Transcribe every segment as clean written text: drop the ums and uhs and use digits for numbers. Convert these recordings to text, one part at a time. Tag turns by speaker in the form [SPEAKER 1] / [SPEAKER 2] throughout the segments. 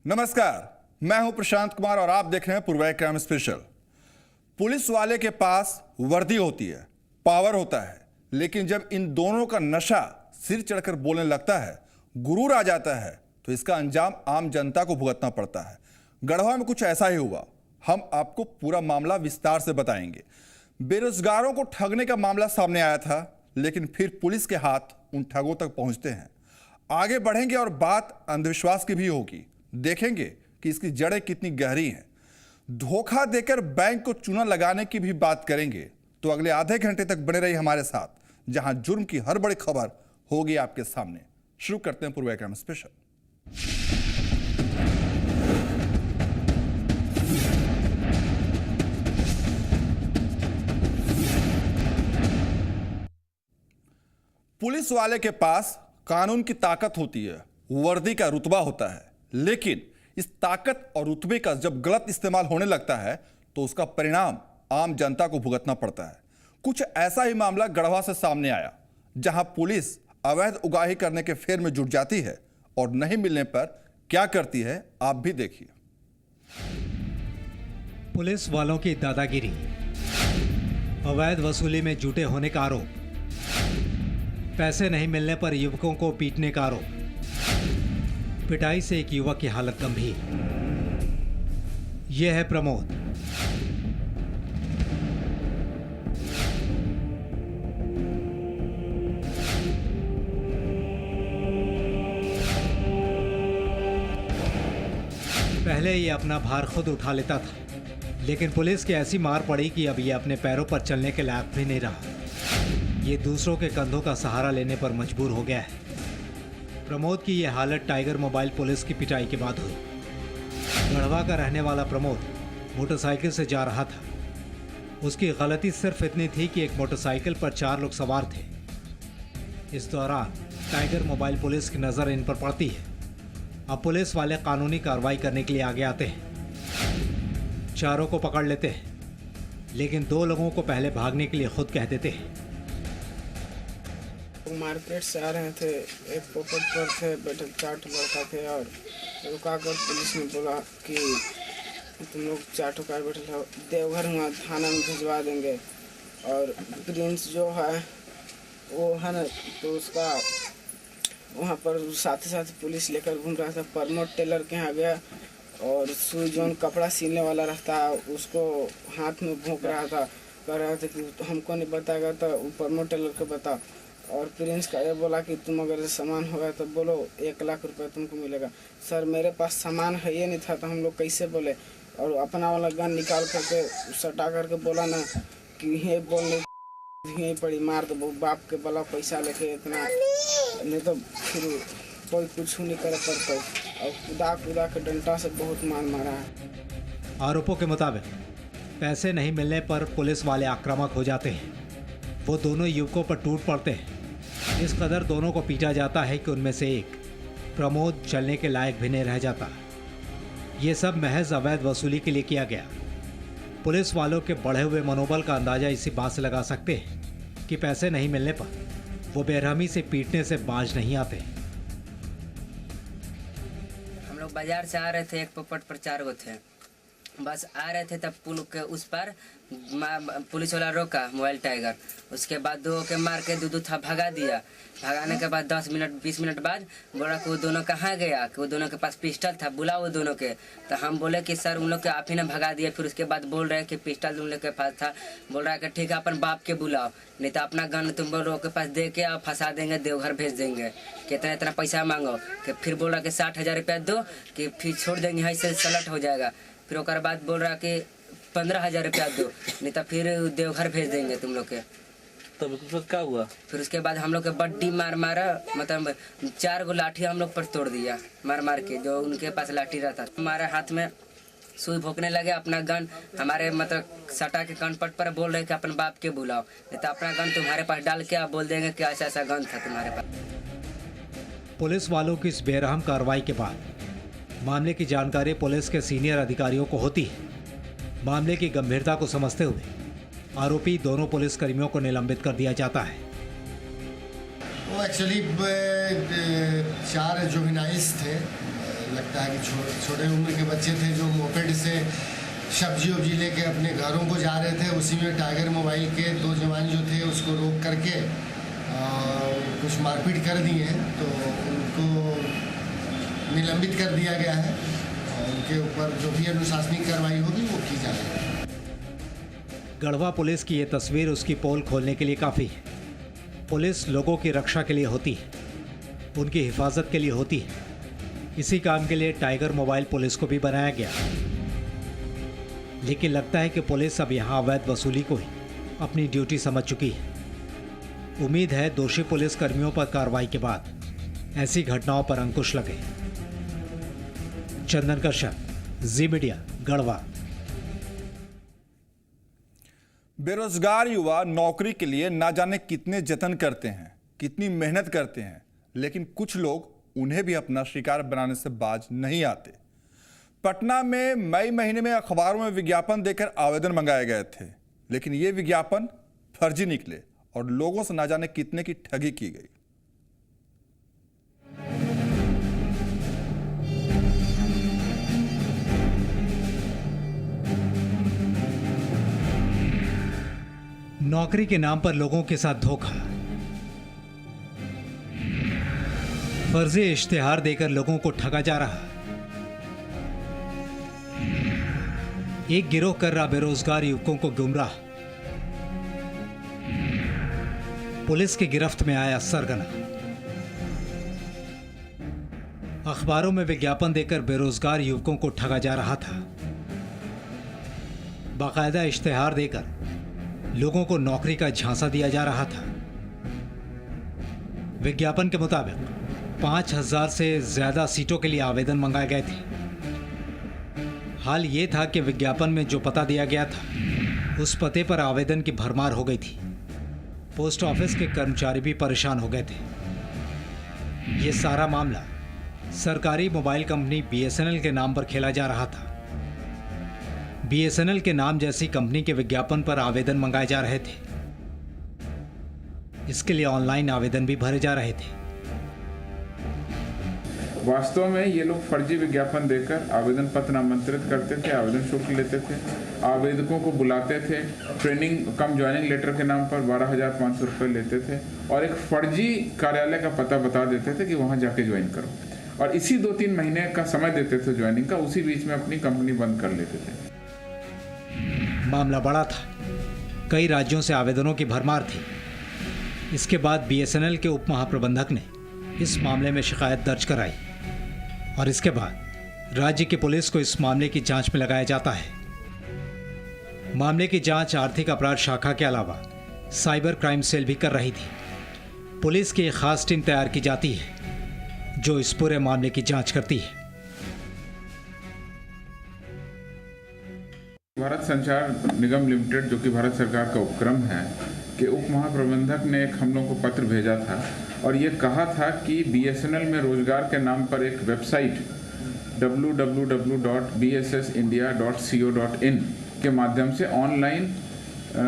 [SPEAKER 1] नमस्कार, मैं हूं प्रशांत कुमार और आप देख रहे हैं पूर्वा क्राइम स्पेशल। पुलिस वाले के पास वर्दी होती है, पावर होता है, लेकिन जब इन दोनों का नशा सिर चढ़कर बोलने लगता है, गुरूर आ जाता है, तो इसका अंजाम आम जनता को भुगतना पड़ता है। गढ़वा में कुछ ऐसा ही हुआ। हम आपको पूरा मामला विस्तार से बताएंगे। बेरोजगारों को ठगने का मामला सामने आया था, लेकिन फिर पुलिस के हाथ उन ठगों तक पहुंचते हैं। आगे बढ़ेंगे और बात अंधविश्वास की भी होगी। देखेंगे कि इसकी जड़ें कितनी गहरी हैं। धोखा देकर बैंक को चूना लगाने की भी बात करेंगे। तो अगले आधे घंटे तक बने रहिए हमारे साथ, जहां जुर्म की हर बड़ी खबर होगी आपके सामने। शुरू करते हैं पूर्वा क्राइम स्पेशल। पुलिस वाले के पास कानून की ताकत होती है, वर्दी का रुतबा होता है, लेकिन इस ताकत और रुतबे का जब गलत इस्तेमाल होने लगता है तो उसका परिणाम आम जनता को भुगतना पड़ता है। कुछ ऐसा ही मामला गढ़वा से सामने आया, जहां पुलिस अवैध उगाही करने के फेर में जुट जाती है और नहीं मिलने पर क्या करती है, आप भी देखिए।
[SPEAKER 2] पुलिस वालों की दादागिरी, अवैध वसूली में जुटे होने का आरोप, पैसे नहीं मिलने पर युवकों को पीटने का आरोप, पिटाई से एक युवक की हालत गंभीर। यह है प्रमोद। पहले ये अपना भार खुद उठा लेता था, लेकिन पुलिस की ऐसी मार पड़ी कि अब ये अपने पैरों पर चलने के लायक भी नहीं रहा। ये दूसरों के कंधों का सहारा लेने पर मजबूर हो गया है। प्रमोद की यह हालत टाइगर मोबाइल पुलिस की पिटाई के बाद हुई। गढ़वा का रहने वाला प्रमोद मोटरसाइकिल से जा रहा था। उसकी गलती सिर्फ इतनी थी कि एक मोटरसाइकिल पर 4 लोग सवार थे। इस दौरान टाइगर मोबाइल पुलिस की नज़र इन पर पड़ती है। अब पुलिस वाले कानूनी कार्रवाई करने के लिए आगे आते हैं। चारों को पकड़ लेते हैं, लेकिन 2 लोगों को पहले भागने के लिए खुद कह देते हैं।
[SPEAKER 3] मार्केट से आ रहे थे, एक पोपट पर थे बैठे 4 लड़का थे और रुका कर पुलिस ने बोला कि तुम लोग 4 ठोकर बैठे हो, देवघर हुआ थाना में भिजवा देंगे। और प्रिंस जो है वो है ना, तो उसका वहाँ पर साथ ही पुलिस लेकर घूम रहा था। प्रमोद टेलर के यहाँ गया और सुई जोन कपड़ा सीने वाला रहता है उसको हाथ में भोंक रहा था, कह रहा था कि हमको नहीं बताएगा तो प्रमोद टेलर को बता। और प्रिंस का ये बोला कि तुम अगर सामान होगा तो बोलो, 1 लाख रुपए तुमको मिलेगा। सर मेरे पास सामान है ये नहीं था, तो हम लोग कैसे बोले। और अपना वाला गन निकाल करके सटा करके बोला ना कि ये बोलने यहीं पड़ी, मार दो बाप के बोला पैसा लेके इतना, नहीं तो फिर कोई कुछ नहीं कर पाता। और कुदा के डंडा से बहुत मार मारा है।
[SPEAKER 2] आरोपों के मुताबिक पैसे नहीं मिलने पर पुलिस वाले आक्रामक हो जाते हैं। वो दोनों युवकों पर टूट पड़ते हैं। इस कदर दोनों को पीटा जाता है कि उनमें से एक, प्रमोद, चलने के लायक भी नहीं रह जाता। ये सब महज अवैध वसूली के लिए किया गया। पुलिस वालों के बढ़े हुए मनोबल का अंदाजा इसी बात से लगा सकते हैं कि पैसे नहीं मिलने पर वो बेरहमी से पीटने से बाज नहीं आते।
[SPEAKER 4] हम लोग बाजार से आ रहे थे, एक पोपट पर 4 गो थे। बस आ रहे थे तब पुल के उस पर पुलिस वाला रोका मोबाइल टाइगर। उसके बाद 2 के मार के 2 था भगा दिया। भगाने के बाद 10 मिनट 20 मिनट बाद बोला कि वो दोनों कहाँ गया, कि वो दोनों के पास पिस्टल था, बुला वो दोनों के। तो हम बोले कि सर उन लोग के आप ही ने भगा दिया। फिर उसके बाद बोल रहे हैं कि पिस्टल उन लोग के पास था। बोल रहा है कि ठीक है अपन बाप के बुलाओ, नहीं तो अपना गन तुम लोग के पास दे के आप फंसा देंगे, देवघर भेज देंगे, कितना इतना पैसा मांगो। कि फिर बोल रहा कि 60,000 रुपया दो कि फिर छोड़ देंगे, यहाँ से सलट हो जाएगा। फिर उसके बाद बोल रहा कि 15,000 रुपया दो, नहीं तो फिर देवघर भेज देंगे तुम लोग के।
[SPEAKER 5] तब क्या हुआ?
[SPEAKER 4] फिर उसके बाद हम लोग के बड्डी मारा, मतलब 4 गो लाठी हम लोग पर तोड़ दिया मार के। जो उनके पास लाठी रहता हमारे हाथ में सुई भोंकने लगे। अपना गन हमारे मतलब सटा के कनपट पर बोल रहे कि अपन बाप के बुलाओ, नहीं तो अपना गन तुम्हारे पास डाल के आप बोल देंगे कि ऐसा ऐसा गन था तुम्हारे पास।
[SPEAKER 2] पुलिस वालों की इस बेरहम कार्रवाई के बाद मामले की जानकारी पुलिस के सीनियर अधिकारियों को होती है। मामले की गंभीरता को समझते हुए आरोपी दोनों पुलिसकर्मियों को निलंबित कर दिया जाता है।
[SPEAKER 6] वो एक्चुअली 4 जुवेनाइल्स थे, लगता है कि छोटे उम्र के बच्चे थे जो मोपेड से सब्जी वब्जी लेके अपने घरों को जा रहे थे। उसी में टाइगर मोबाइल के 2 जवान जो थे उसको रोक करके कुछ मारपीट कर दी है, तो उनको निलंबित कर दिया गया है और उनके ऊपर जो भी अनुशासनिक कार्रवाई होगी वो की जाएगी।
[SPEAKER 2] गढ़वा पुलिस की ये तस्वीर उसकी पोल खोलने के लिए काफ़ी है। पुलिस लोगों की रक्षा के लिए होती है, उनकी हिफाजत के लिए होती है। इसी काम के लिए टाइगर मोबाइल पुलिस को भी बनाया गया। लेकिन लगता है कि पुलिस अब यहाँ अवैध वसूली को ही अपनी ड्यूटी समझ चुकी है। उम्मीद है दोषी पुलिस कर्मियों पर कार्रवाई के बाद ऐसी घटनाओं पर अंकुश लगे। चंदन कश्यप, जी मीडिया, गढ़वा।
[SPEAKER 1] बेरोजगार युवा नौकरी के लिए ना जाने कितने जतन करते हैं, कितनी मेहनत करते हैं, लेकिन कुछ लोग उन्हें भी अपना शिकार बनाने से बाज नहीं आते। पटना में मई महीने में अखबारों में विज्ञापन देकर आवेदन मंगाए गए थे, लेकिन ये विज्ञापन फर्जी निकले और लोगों से ना जाने कितने की ठगी की गई।
[SPEAKER 2] नौकरी के नाम पर लोगों के साथ धोखा, फर्जी इश्तिहार देकर लोगों को ठगा जा रहा। एक गिरोह कर रहा बेरोजगार युवकों को गुमराह। पुलिस की गिरफ्त में आया सरगना। अखबारों में विज्ञापन देकर बेरोजगार युवकों को ठगा जा रहा था। बाकायदा इश्तिहार देकर लोगों को नौकरी का झांसा दिया जा रहा था। विज्ञापन के मुताबिक 5000 से ज्यादा सीटों के लिए आवेदन मंगाए गए थे। हाल ये था कि विज्ञापन में जो पता दिया गया था उस पते पर आवेदन की भरमार हो गई थी। पोस्ट ऑफिस के कर्मचारी भी परेशान हो गए थे। ये सारा मामला सरकारी मोबाइल कंपनी BSNL के नाम पर खेला जा रहा था। BSNL के नाम जैसी कंपनी के विज्ञापन पर आवेदन मंगाए जा रहे थे। इसके लिए ऑनलाइन आवेदन भी भरे जा रहे थे।
[SPEAKER 7] वास्तव में ये लोग फर्जी विज्ञापन देकर आवेदन पत्र आमंत्रित करते थे, आवेदन शुल्क लेते थे, आवेदकों को बुलाते थे, ट्रेनिंग कम ज्वाइनिंग लेटर के नाम पर 12,500 रुपये लेते थे और एक फर्जी कार्यालय का पता बता देते थे कि वहाँ जाके ज्वाइन करो और इसी 2-3 महीने का समय देते थे ज्वाइनिंग का। उसी बीच में अपनी कंपनी बंद कर लेते थे।
[SPEAKER 2] मामला बड़ा था, कई राज्यों से आवेदनों की भरमार थी। इसके बाद BSNL के उप महाप्रबंधक ने इस मामले में शिकायत दर्ज कराई और इसके बाद राज्य की पुलिस को इस मामले की जांच में लगाया जाता है। मामले की जांच आर्थिक अपराध शाखा के अलावा साइबर क्राइम सेल भी कर रही थी। पुलिस की एक खास टीम तैयार की जाती है जो इस पूरे मामले की जांच करती है।
[SPEAKER 7] भारत संचार निगम लिमिटेड, जो कि भारत सरकार का उपक्रम है, के उप महाप्रबंधक ने एक हम लोगों को पत्र भेजा था और ये कहा था कि BSNL में रोजगार के नाम पर एक वेबसाइट www.bssindia.co.in के माध्यम से ऑनलाइन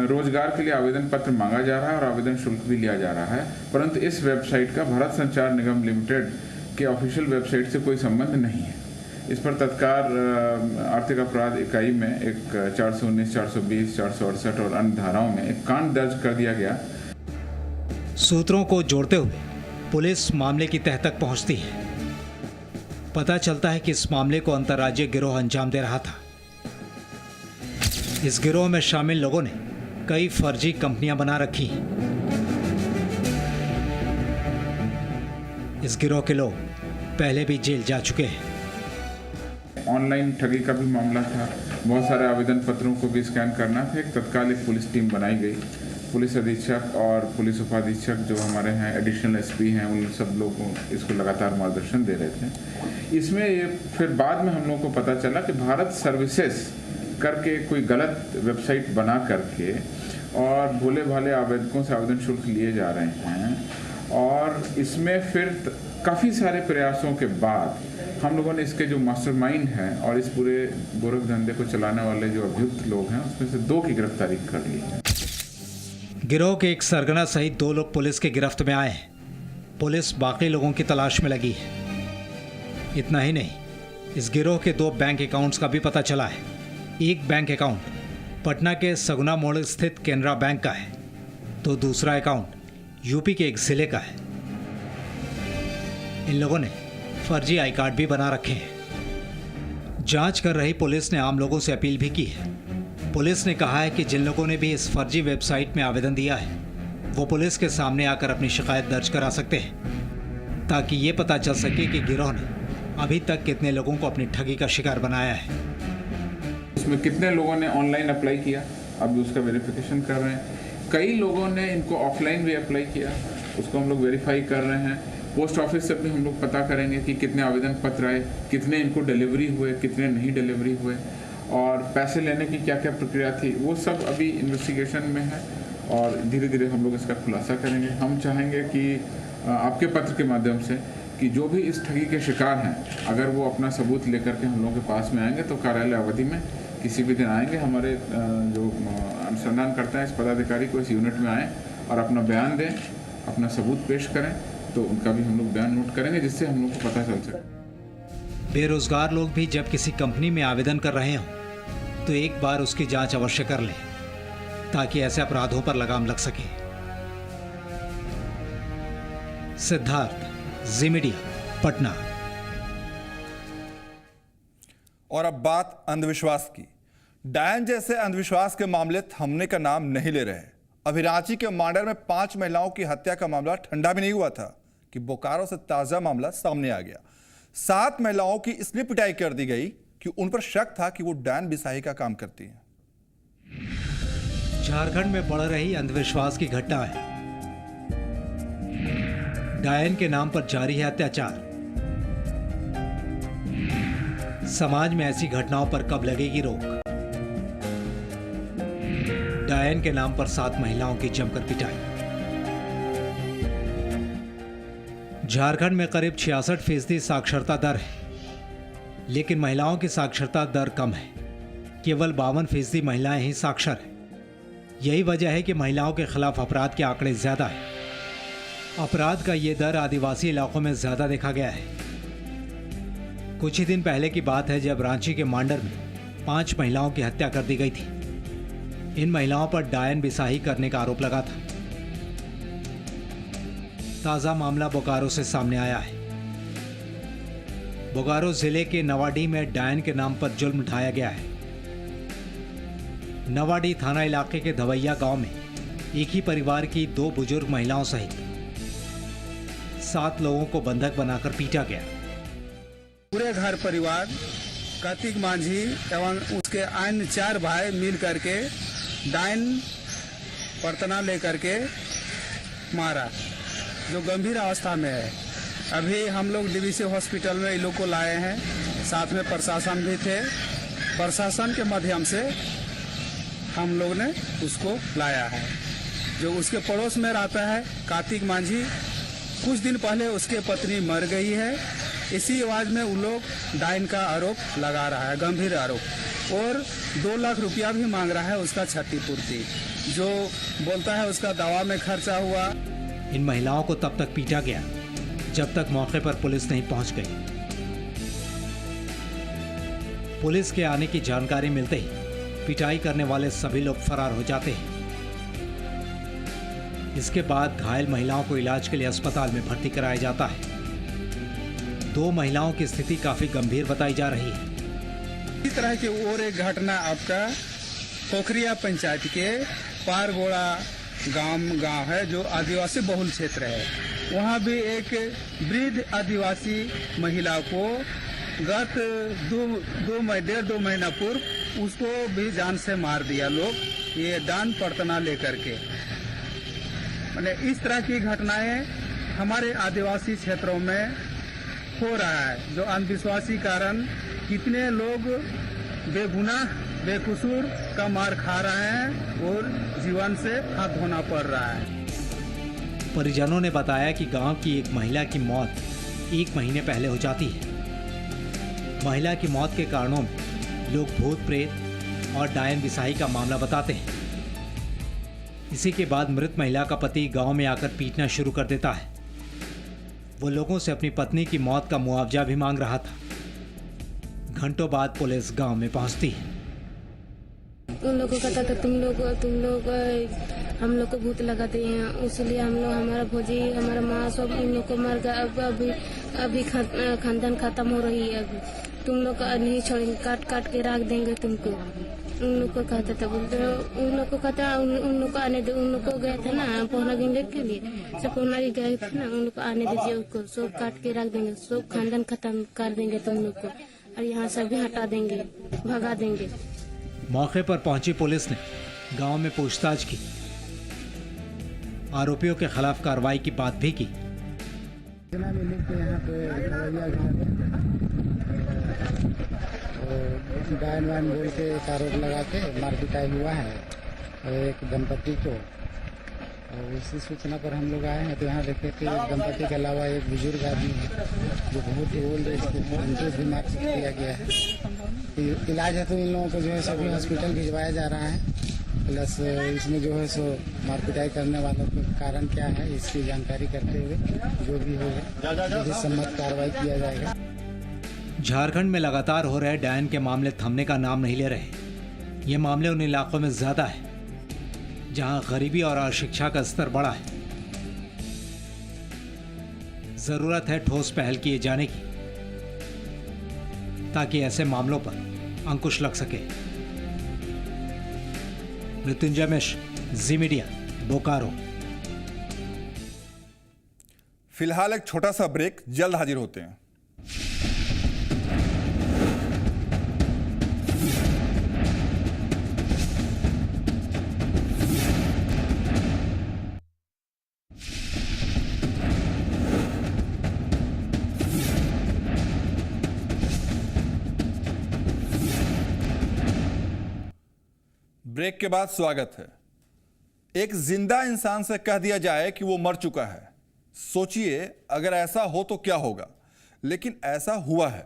[SPEAKER 7] रोजगार के लिए आवेदन पत्र मांगा जा रहा है और आवेदन शुल्क भी लिया जा रहा है, परंतु इस वेबसाइट का भारत संचार निगम लिमिटेड के ऑफिशियल वेबसाइट से कोई संबंध नहीं है। इस पर तत्काल आर्थिक अपराध इकाई में एक 419, 420, 468 और अन्य धाराओं में एक कांड दर्ज कर दिया गया।
[SPEAKER 2] सूत्रों को जोड़ते हुए पुलिस मामले की तह तक पहुंचती है। पता चलता है कि इस मामले को अंतर्राज्यीय गिरोह अंजाम दे रहा था। इस गिरोह में शामिल लोगों ने कई फर्जी कंपनियां बना रखी। इस गिरोह के लोग पहले भी जेल जा चुके हैं।
[SPEAKER 7] ऑनलाइन ठगी का भी मामला था, बहुत सारे आवेदन पत्रों को भी स्कैन करना था। एक तत्काल एक पुलिस टीम बनाई गई। पुलिस अधीक्षक और पुलिस उपाधीक्षक जो हमारे हैं, एडिशनल SP हैं, उन सब लोगों को इसको लगातार मार्गदर्शन दे रहे थे। इसमें ये फिर बाद में हम लोगों को पता चला कि भारत सर्विसेज करके कोई गलत वेबसाइट बना करके और भोले भाले आवेदकों से आवेदन शुल्क लिए जा रहे हैं और इसमें फिर काफ़ी सारे प्रयासों के बाद हम लोगों ने इसके जो मास्टरमाइंड हैं और इस पूरे गोरख धंधे को चलाने वाले जो अभियुक्त लोग हैं उसमें से 2 की गिरफ्तारी कर ली है।
[SPEAKER 2] गिरोह के एक सरगना सहित 2 लोग पुलिस के गिरफ्त में आए हैं। पुलिस बाकी लोगों की तलाश में लगी है। इतना ही नहीं, इस गिरोह के 2 बैंक अकाउंट्स का भी पता चला है। एक बैंक अकाउंट पटना के सगुना मोड़ स्थित केनरा बैंक का है, तो दूसरा अकाउंट यूपी के एक जिले का है। इन लोगों ने फर्जी आई कार्ड भी बना रखे हैं। जांच कर रही पुलिस ने आम लोगों से अपील भी की है। पुलिस ने कहा है कि जिन लोगों ने भी इस फर्जी वेबसाइट में आवेदन दिया है वो पुलिस के सामने आकर अपनी शिकायत दर्ज करा सकते हैं, ताकि ये पता चल सके कि गिरोह ने अभी तक कितने लोगों को अपनी ठगी का शिकार बनाया है।
[SPEAKER 7] उसमें कितने लोगों ने ऑनलाइन अप्लाई किया, अब उसका वेरिफिकेशन कर रहे हैं। कई लोगों ने इनको ऑफलाइन भी अप्लाई किया, उसको हम लोग वेरीफाई कर रहे हैं। पोस्ट ऑफिस से भी हम लोग पता करेंगे कि कितने आवेदन पत्र आए, कितने इनको डिलीवरी हुए, कितने नहीं डिलीवरी हुए, और पैसे लेने की क्या क्या प्रक्रिया थी, वो सब अभी इन्वेस्टिगेशन में है और धीरे धीरे हम लोग इसका खुलासा करेंगे। हम चाहेंगे कि आपके पत्र के माध्यम से कि जो भी इस ठगी के शिकार हैं, अगर वो अपना सबूत लेकर के हम लोगों के पास में आएंगे तो कार्यालय अवधि में किसी भी दिन आएंगे, हमारे जो अनुसंधान करता है इस पदाधिकारी को इस यूनिट में आएँ और अपना बयान दें, अपना सबूत पेश करें, तो उनका भी हम लोग बयान नोट करेंगे, जिससे हम लोग को पता चल सके।
[SPEAKER 2] बेरोजगार लोग भी जब किसी कंपनी में आवेदन कर रहे हों तो एक बार उसकी जांच अवश्य कर लें, ताकि ऐसे अपराधों पर लगाम लग सके। सिद्धार्थ, जी मीडिया, पटना।
[SPEAKER 1] और अब बात अंधविश्वास की। डायन जैसे अंधविश्वास के मामले थमने का नाम नहीं ले रहे। अभी रांची के मांडर में 5 महिलाओं की हत्या का मामला ठंडा भी नहीं हुआ था कि बोकारो से ताजा मामला सामने आ गया। 7 महिलाओं की इसलिए पिटाई कर दी गई कि उन पर शक था कि वो डायन बिसाही का काम करती हैं।
[SPEAKER 2] झारखंड में बढ़ रही अंधविश्वास की घटनाएं। डायन के नाम पर जारी है अत्याचार। समाज में ऐसी घटनाओं पर कब लगेगी रोक? डायन के नाम पर 7 महिलाओं की जमकर पिटाई। झारखंड में करीब 66% साक्षरता दर है, लेकिन महिलाओं की साक्षरता दर कम है। केवल 52% महिलाएं ही साक्षर हैं। यही वजह है कि महिलाओं के खिलाफ अपराध के आंकड़े ज्यादा है। अपराध का ये दर आदिवासी इलाकों में ज्यादा देखा गया है। कुछ ही दिन पहले की बात है जब रांची के मांडर में 5 महिलाओं की हत्या कर दी गई थी। इन महिलाओं पर डायन बिसाही करने का आरोप लगा था। ताजा मामला बोकारो से सामने आया है। बोकारो जिले के नवाडी में डायन के नाम पर जुल्म ढाया गया है। नवाडी थाना इलाके के धवैया गांव में एक ही परिवार की 2 बुजुर्ग महिलाओं सहित 7 लोगों को बंधक बनाकर पीटा गया।
[SPEAKER 8] पूरे घर परिवार कार्तिक मांझी एवं उसके अन्य 4 भाई मिल करके डायन परतना लेकर के मारा, जो गंभीर अवस्था में है। अभी हम लोग डीवीसी हॉस्पिटल में इन लोग को लाए हैं, साथ में प्रशासन भी थे। प्रशासन के माध्यम से हम लोग ने उसको लाया है। जो उसके पड़ोस में रहता है कार्तिक मांझी, कुछ दिन पहले उसके पत्नी मर गई है। इसी आवाज में उन लोग डायन का आरोप लगा रहा है, गंभीर आरोप, और 2 लाख रुपया भी मांग रहा है उसका क्षतिपूर्ति। जो बोलता है उसका दवा में खर्चा हुआ।
[SPEAKER 2] इन महिलाओं को तब तक पीटा गया जब तक मौके पर पुलिस नहीं पहुंच गई। पुलिस के आने की जानकारी मिलते ही पिटाई करने वाले सभी लोग फरार हो जाते हैं। इसके बाद घायल महिलाओं को इलाज के लिए अस्पताल में भर्ती कराया जाता है। 2 महिलाओं की स्थिति काफी गंभीर बताई जा रही है।
[SPEAKER 8] इस तरह की और एक घटना आपका पोखरिया पंचायत के पारगोड़ा गांव है, जो आदिवासी बहुल क्षेत्र है। वहां भी एक वृद्ध आदिवासी महिला को गत 1.5-2 महीना पूर्व उसको भी जान से मार दिया लोग, ये दान परतना लेकर के। मैंने इस तरह की घटनाएं हमारे आदिवासी क्षेत्रों में हो रहा है, जो अंधविश्वासी कारण कितने लोग बेगुनाह बेकसूर का मार खा रहे हैं और जीवन से हाथ धोना पड़ रहा है।
[SPEAKER 2] परिजनों ने बताया कि गांव की एक महिला की मौत 1 महीने पहले हो जाती है। महिला की मौत के कारणों में लोग भूत प्रेत और डायन बिसाही का मामला बताते हैं। इसी के बाद मृत महिला का पति गांव में आकर पीटना शुरू कर देता है। वो लोगों से अपनी पत्नी की मौत का मुआवजा भी मांग रहा था। घंटों बाद पुलिस गांव में पहुंचती है।
[SPEAKER 9] उन लोगों का था तुम लोग हम लोग को भूत लगाते हैं, इसलिए हम लोग हमारा भोजी हमारा माँ सब उन लोग को मर गया। अभी खानदान खत्म हो रही है। अभी तुम लोग का नहीं छोड़ेंगे, काट के रख देंगे तुमको। उन लोग को कहता था, बोलते उन लोग को कहता उन लोग को आने दे। उन लोग को गए थे ना पहुना गिनने के लिए, सब पहुना गए थे ना, उन लोग को आने दीजिए। उसको सब काट के रख देंगे, सब खानदान खत्म कर देंगे तुम लोग को, और यहाँ से भी हटा देंगे, भगा देंगे।
[SPEAKER 2] मौके पर पहुंची पुलिस ने गांव में पूछताछ की, आरोपियों के खिलाफ कार्रवाई की बात भी की।
[SPEAKER 10] डायन वायन बोल के एक आरोप लगा के मार पिटाई हुआ है और एक दंपति को, और उसी सूचना पर हम लोग आए हैं तो यहाँ देखे कि दंपति के अलावा एक बुजुर्ग आदमी है जो बहुत ही ओल्ड एज के, उनको भी मार किया गया है। इलाज है तो इन लोगों को जो है सभी हॉस्पिटल भिजवाया जा रहा है। प्लस इसमें जो है सो मार पिटाई करने वालों का कारण क्या है इसकी जानकारी करते हुए जो भी होगा विधि सम्मत कार्रवाई किया जाएगा।
[SPEAKER 2] झारखंड में लगातार हो रहे डायन के मामले थमने का नाम नहीं ले रहे। ये मामले उन इलाकों में ज्यादा है जहां गरीबी और अशिक्षा का स्तर बढ़ा है। जरूरत है ठोस पहल किए जाने की ताकि ऐसे मामलों पर अंकुश लग सके। मृत्युंजय मिश्र, जी मीडिया, बोकारो।
[SPEAKER 1] फिलहाल एक छोटा सा ब्रेक, जल्द हाजिर होते हैं। ब्रेक के बाद स्वागत है। एक जिंदा इंसान से कह दिया जाए कि वो मर चुका है, सोचिए अगर ऐसा हो तो क्या होगा। लेकिन ऐसा हुआ है।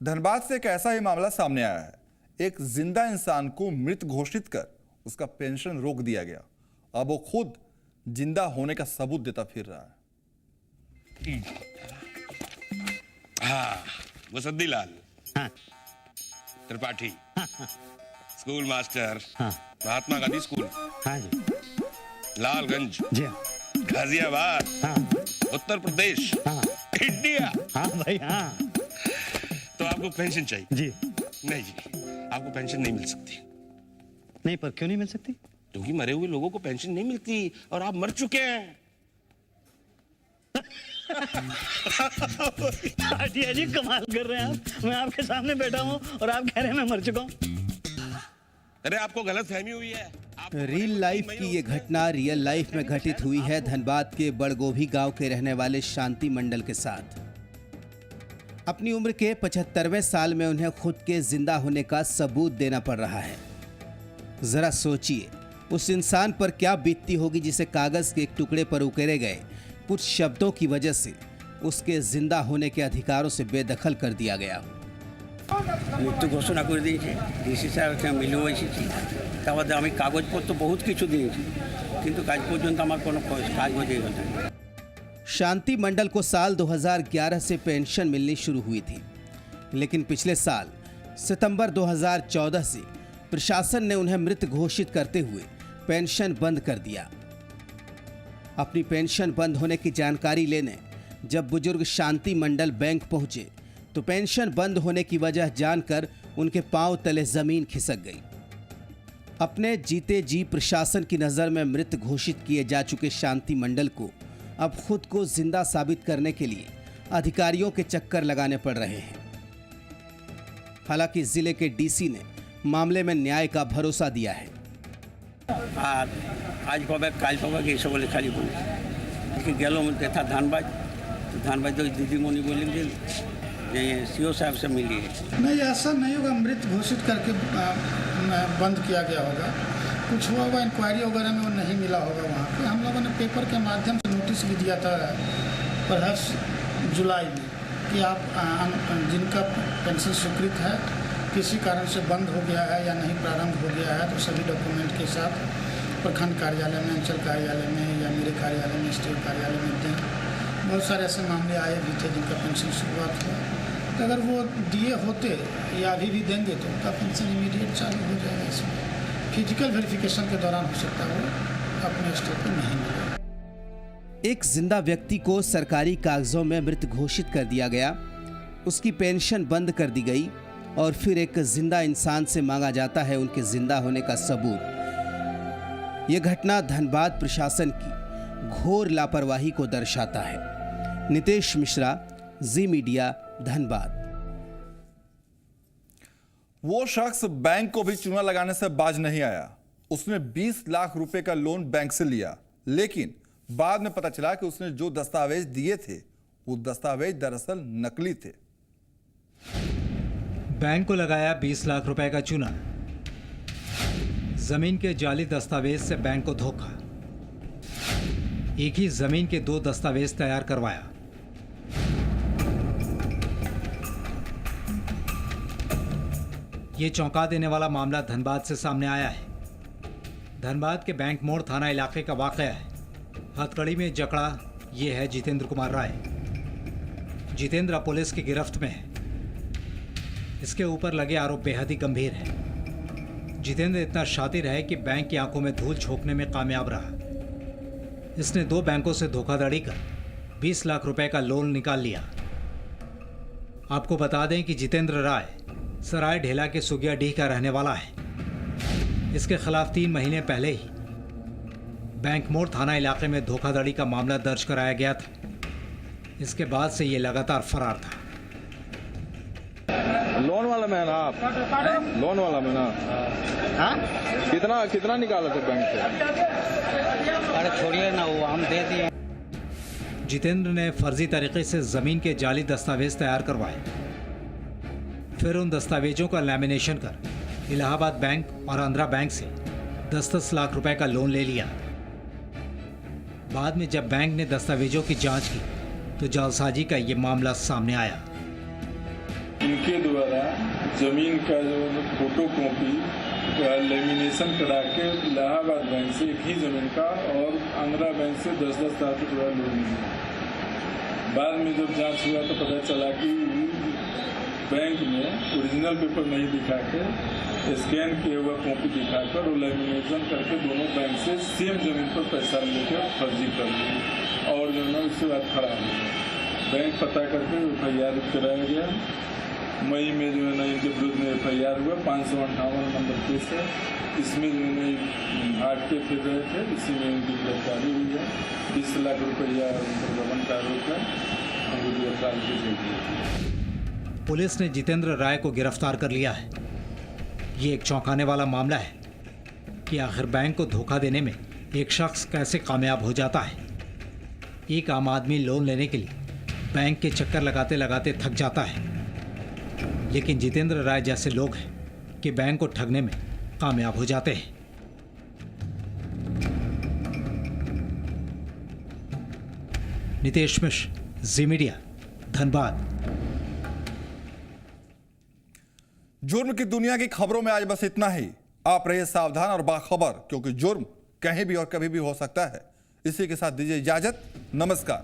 [SPEAKER 1] धनबाद से एक ऐसा ही मामला सामने आया है। एक जिंदा इंसान को मृत घोषित कर उसका पेंशन रोक दिया गया। अब वो खुद जिंदा होने का सबूत देता फिर रहा है।
[SPEAKER 11] हाँ, मुसद्दी लाल, हाँ, त्रिपाठी, हाँ, स्कूल मास्टर, हाँ, महात्मा गांधी स्कूल, हाँ जी, लालगंज, जी, गाजियाबाद, हाँ, उत्तर प्रदेश, हाँ, इंडिया, हाँ भाई, हाँ। तो आपको पेंशन चाहिए? जी। नहीं जी, आपको पेंशन नहीं मिल सकती। नहीं, पर क्यों नहीं मिल सकती? क्योंकि मरे हुए लोगों को पेंशन नहीं मिलती और आप मर चुके हैं।
[SPEAKER 12] जी कमाल कर रहे हैं आप। मैं आपके सामने बैठा हूँ और आप कह रहे हैं मैं मर चुका हूँ।
[SPEAKER 11] अरे आपको गलत फहमी हुई है।
[SPEAKER 13] रियल लाइफ की ये घटना रियल लाइफ में घटित हुई है धनबाद के बड़गोभी गांव के रहने वाले शांति मंडल के साथ। अपनी उम्र के 75वें साल में उन्हें खुद के जिंदा होने का सबूत देना पड़ रहा है। जरा सोचिए उस इंसान पर क्या बीतती होगी जिसे कागज के एक टुकड़े पर उकेरे गए कुछ शब्दों की वजह से उसके जिंदा होने के अधिकारों से बेदखल कर दिया गया।
[SPEAKER 14] মৃত্যু ঘোষণা করে দিয়েছে ডিসি সাহেবকে মিলেও এসেছি। তারপরে আমি কাগজপত্র বহুত কিছু দিয়েছি কিন্তু কাজ পর্যন্ত আমার কোনো কাজ হয়ে গেল না।
[SPEAKER 13] शांति मंडल को साल 2011 से पेंशन मिलनी शुरू हुई थी, लेकिन पिछले साल सितंबर 2014 से प्रशासन ने उन्हें मृत घोषित करते हुए पेंशन बंद कर दिया। अपनी पेंशन बंद होने की जानकारी लेने जब बुजुर्ग शांति मंडल बैंक पहुंचे तो पेंशन बंद होने की वजह जानकर उनके पांव तले जमीन खिसक गई। अपने जीते जी प्रशासन की नज़र में मृत घोषित किए जा चुके शांति मंडल को अब खुद को जिंदा साबित करने के लिए अधिकारियों के चक्कर लगाने पड़ रहे हैं। हालांकि जिले के डीसी ने मामले में न्याय का भरोसा दिया है।
[SPEAKER 14] आज पाबे काल पाबे ये सब खाली बोले गलो देखा धानबाद तो दीदीमणि बोलेंगे सीओ साहब से मिली है।
[SPEAKER 15] नहीं, ऐसा नहीं होगा। मृत घोषित करके बंद किया गया होगा। कुछ हुआ होगा, इंक्वायरी वगैरह में वो नहीं मिला होगा। वहाँ पे हम लोगों ने पेपर के माध्यम से नोटिस भी दिया था परहर्स जुलाई में कि आप जिनका पेंशन स्वीकृत है किसी कारण से बंद हो गया है या नहीं प्रारंभ हो गया है तो सभी डॉक्यूमेंट के साथ प्रखंड कार्यालय में, अंचल कार्यालय में या मेरे कार्यालय में, स्टेट कार्यालय में दें। बहुत सारे ऐसे मामले आए भी थे जिनका पेंशन शुरुआत हुआ तो अगर वो दिए होते या अभी भी देंगे तो उनका पेंशन इमीडिएट चालू हो जाएगा। इसमें फिजिकल वेरिफिकेशन के दौरान हो सकता है वो अपने स्टेट पर नहीं मिलेगा।
[SPEAKER 13] एक जिंदा व्यक्ति को सरकारी कागजों में मृत घोषित कर दिया गया, उसकी पेंशन बंद कर दी गई और फिर एक जिंदा इंसान से मांगा जाता है उनके जिंदा होने का सबूत। यह घटना धनबाद प्रशासन की घोर लापरवाही को दर्शाता है। नितेश मिश्रा, जी मीडिया, धनबाद।
[SPEAKER 1] वो शख्स बैंक को भी चूना लगाने से बाज नहीं आया। उसने 20 लाख रुपए का लोन बैंक से लिया, लेकिन बाद में पता चला कि उसने जो दस्तावेज दिए थे वो दस्तावेज दरअसल नकली थे।
[SPEAKER 2] बैंक को लगाया 20 लाख रुपए का चूना। जमीन के जाली दस्तावेज से बैंक को धोखा। एक ही जमीन के 2 दस्तावेज तैयार करवाया। यह चौंका देने वाला मामला धनबाद से सामने आया है। धनबाद के बैंक मोड़ थाना इलाके का वाकया है। हथकड़ी में जकड़ा ये है जितेंद्र कुमार राय। जितेंद्र पुलिस की गिरफ्त में है। इसके ऊपर लगे आरोप बेहद ही गंभीर है। जितेंद्र इतना शातिर है कि बैंक की आंखों में धूल झोंकने में कामयाब रहा। इसने 2 बैंकों से धोखाधड़ी कर 20 लाख रुपए का लोन निकाल लिया। आपको बता दें कि जितेंद्र राय सराय ढेला के सुगियाडीह का रहने वाला है। इसके खिलाफ 3 महीने पहले ही बैंक मोड़ थाना इलाके में धोखाधड़ी का मामला दर्ज कराया गया था। इसके बाद से ये लगातार फरार था।
[SPEAKER 7] लोन वाला में ना आप? लोन वाला में ना? कितना निकाला थे बैंक से?
[SPEAKER 10] अरे छोड़िए ना, वो हम दे दिए।
[SPEAKER 2] जितेंद्र ने फर्जी तरीके से जमीन के जाली दस्तावेज तैयार करवाए, फिर उन दस्तावेजों का लैमिनेशन कर इलाहाबाद बैंक और आंध्रा बैंक से 10-10 लाख रुपए का लोन ले लिया। बाद में जब बैंक ने दस्तावेजों की जांच की तो जालसाजी का ये मामला सामने आया।
[SPEAKER 16] इनके द्वारा जमीन का जो फोटो कॉपी का लेमिनेशन करा के इलाहाबाद बैंक से एक ही जमीन का और आंध्रा बैंक से 10-10 लाख रुपया लोन लिया। बाद में जब जांच हुआ तो पता चला कि बैंक में ओरिजिनल पेपर नहीं दिखा के स्कैन किया हुआ कॉपी दिखाकर और लेमिनेशन करके दोनों बैंक से सेम जमीन पर पैसा लेकर फर्जी कर दिया और जो है उसके बाद खराब हो गया। बैंक पता करके FIR कराया गया। मई में जो है ना इनके विरुद्ध में FIR हुआ। 558 नंबर केस है। इसमें जो है भाग के फिर रहे थे, इसी में इनकी गिरफ्तारी हुई है। 20 लाख रुपया प्रगमन का आरोप है। हमको गिरफ्तार की।
[SPEAKER 2] पुलिस ने जितेंद्र राय को गिरफ्तार कर लिया है। ये एक चौंकाने वाला मामला है कि आखिर बैंक को धोखा देने में एक शख्स कैसे कामयाब हो जाता है। एक आम आदमी लोन लेने के लिए बैंक के चक्कर लगाते लगाते थक जाता है, लेकिन जितेंद्र राय जैसे लोग हैं कि बैंक को ठगने में कामयाब हो जाते हैं। नितेश मिश्र, जी मीडिया, धनबाद।
[SPEAKER 1] जुर्म की दुनिया की खबरों में आज बस इतना ही। आप रहिए सावधान और बाखबर, क्योंकि जुर्म कहीं भी और कभी भी हो सकता है। इसी के साथ दीजिए इजाजत। नमस्कार।